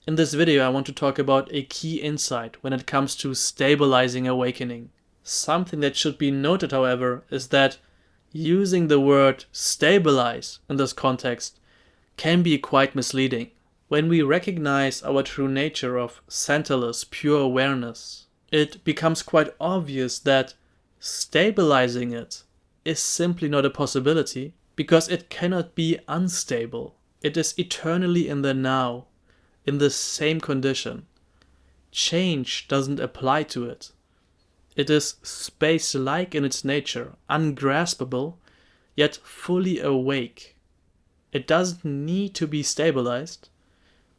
In this video, I want to talk about a key insight when it comes to stabilizing awakening. Something that should be noted, however, is that using the word stabilize in this context can be quite misleading. When we recognize our true nature of centerless, pure awareness, it becomes quite obvious that stabilizing it is simply not a possibility because it cannot be unstable. It is eternally in the now, in the same condition. Change doesn't apply to it. It is space-like in its nature, ungraspable, yet fully awake. It doesn't need to be stabilized,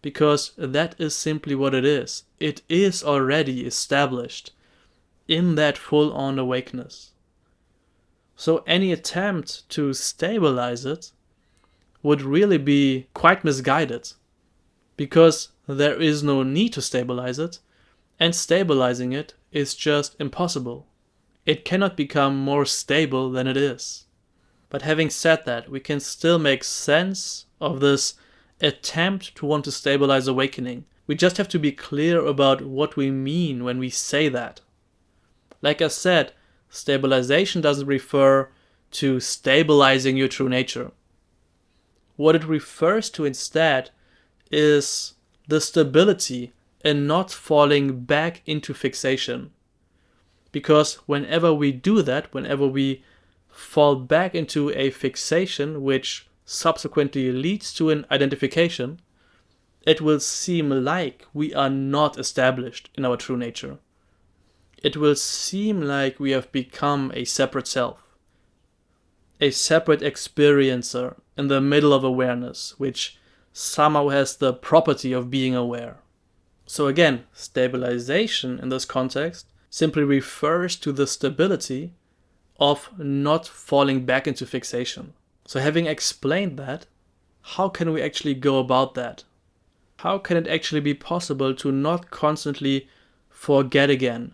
because that is simply what it is. It is already established in that full-on awakeness. So any attempt to stabilize it would really be quite misguided, because there is no need to stabilize it, and stabilizing it is just impossible. It cannot become more stable than it is. But having said that, we can still make sense of this attempt to want to stabilize awakening. We just have to be clear about what we mean when we say that. Like I said, stabilization doesn't refer to stabilizing your true nature. What it refers to instead is the stability and not falling back into fixation. Because whenever we do that, whenever we fall back into a fixation which subsequently leads to an identification, it will seem like we are not established in our true nature. It will seem like we have become a separate self, a separate experiencer in the middle of awareness, which somehow has the property of being aware. So again, stabilization in this context simply refers to the stability of not falling back into fixation. So having explained that, how can we actually go about that? How can it actually be possible to not constantly forget again,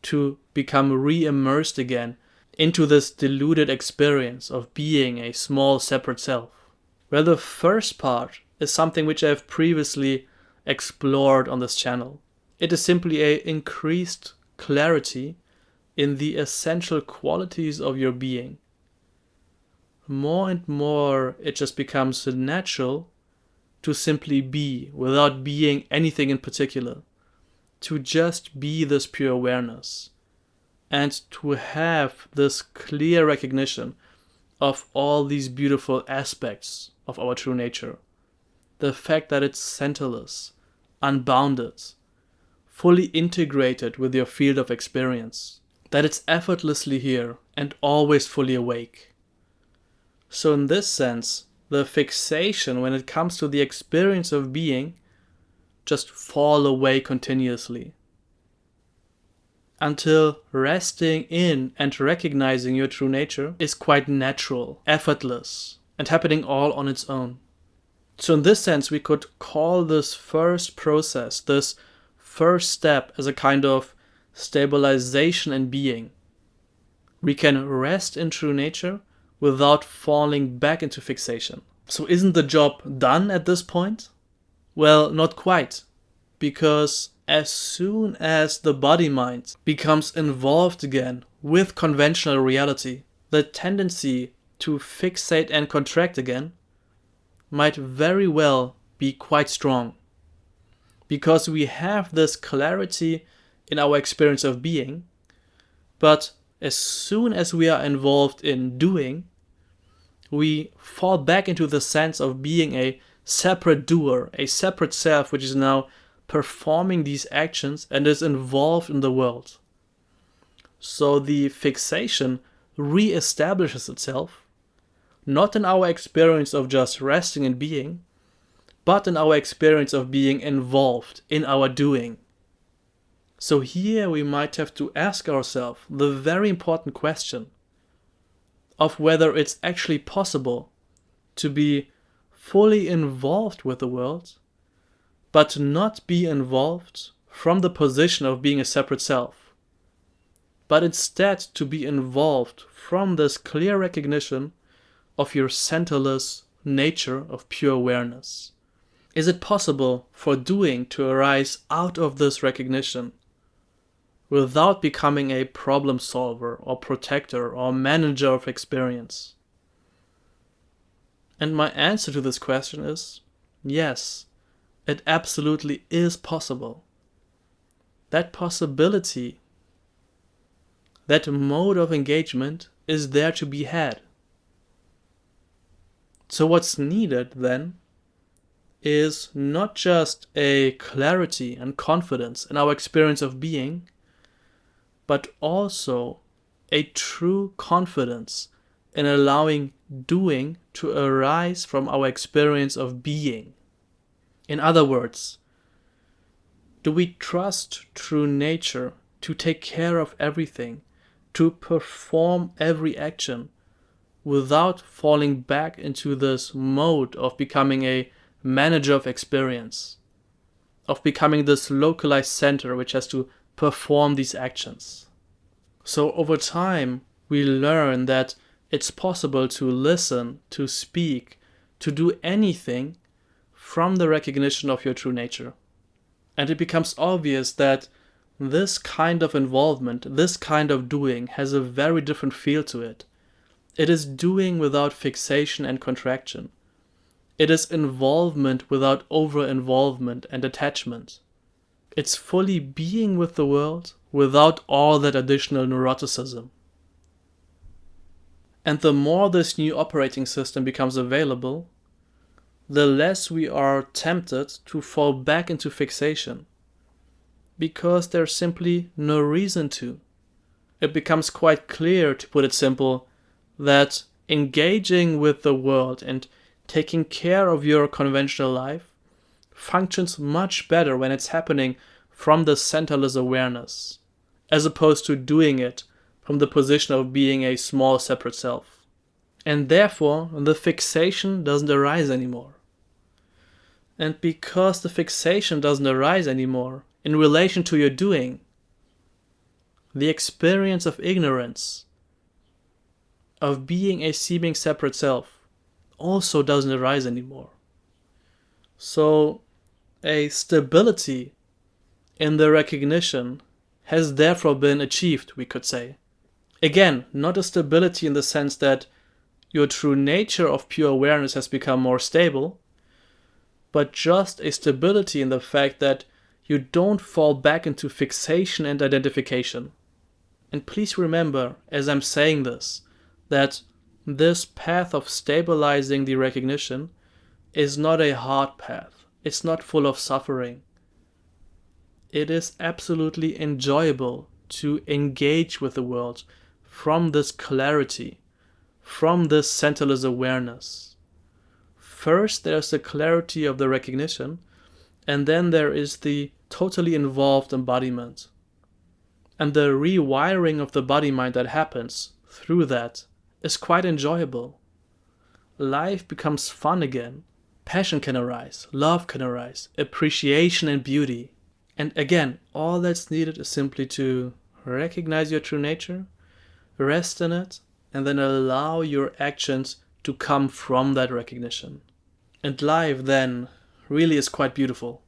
to become re-immersed again into this deluded experience of being a small separate self? Well, the first part is something which I have previously explored on this channel. It is simply an increased clarity in the essential qualities of your being. More and more, it just becomes natural to simply be without being anything in particular, to just be this pure awareness, and to have this clear recognition of all these beautiful aspects of our true nature. The fact that it's centerless, unbounded, fully integrated with your field of experience, that it's effortlessly here and always fully awake. So in this sense, the fixation when it comes to the experience of being just fall away continuously, until resting in and recognizing your true nature is quite natural, effortless, and happening all on its own. So in this sense, we could call this first process, this first step, as a kind of stabilization in being. We can rest in true nature without falling back into fixation. So isn't the job done at this point? Well, not quite, because as soon as the body-mind becomes involved again with conventional reality, the tendency to fixate and contract again might very well be quite strong. Because we have this clarity in our experience of being, but as soon as we are involved in doing, we fall back into the sense of being a separate doer, a separate self which is now performing these actions and is involved in the world. So the fixation re-establishes itself, not in our experience of just resting and being, but in our experience of being involved in our doing. So here we might have to ask ourselves the very important question of whether it's actually possible to be fully involved with the world, but not be involved from the position of being a separate self, but instead to be involved from this clear recognition of your centerless nature of pure awareness. Is it possible for doing to arise out of this recognition without becoming a problem solver or protector or manager of experience? And my answer to this question is yes, it absolutely is possible. That possibility, that mode of engagement is there to be had. So what's needed then is not just a clarity and confidence in our experience of being, but also a true confidence in allowing doing to arise from our experience of being. In other words, do we trust true nature to take care of everything, to perform every action without falling back into this mode of becoming a manager of experience, of becoming this localized center which has to perform these actions? So over time, we learn that it's possible to listen, to speak, to do anything from the recognition of your true nature. And it becomes obvious that this kind of involvement, this kind of doing has a very different feel to it. It is doing without fixation and contraction. It is involvement without over-involvement and attachment. It's fully being with the world without all that additional neuroticism. And the more this new operating system becomes available, the less we are tempted to fall back into fixation, because there's simply no reason to. It becomes quite clear, to put it simple, that engaging with the world and taking care of your conventional life functions much better when it's happening from the centerless awareness, as opposed to doing it from the position of being a small separate self. And therefore, the fixation doesn't arise anymore. And because the fixation doesn't arise anymore in relation to your doing, the experience of ignorance, of being a seeming separate self, also doesn't arise anymore. So a stability in the recognition has therefore been achieved, we could say. Again, not a stability in the sense that your true nature of pure awareness has become more stable, but just a stability in the fact that you don't fall back into fixation and identification. And please remember, as I'm saying this, that this path of stabilizing the recognition is not a hard path. It's not full of suffering. It is absolutely enjoyable to engage with the world from this clarity, from this centerless awareness. First, there's the clarity of the recognition, and then there is the totally involved embodiment. And the rewiring of the body-mind that happens through that is quite enjoyable. Life becomes fun again. Passion can arise, love can arise, appreciation and beauty. And again, all that's needed is simply to recognize your true nature, rest in it, and then allow your actions to come from that recognition. And life then really is quite beautiful.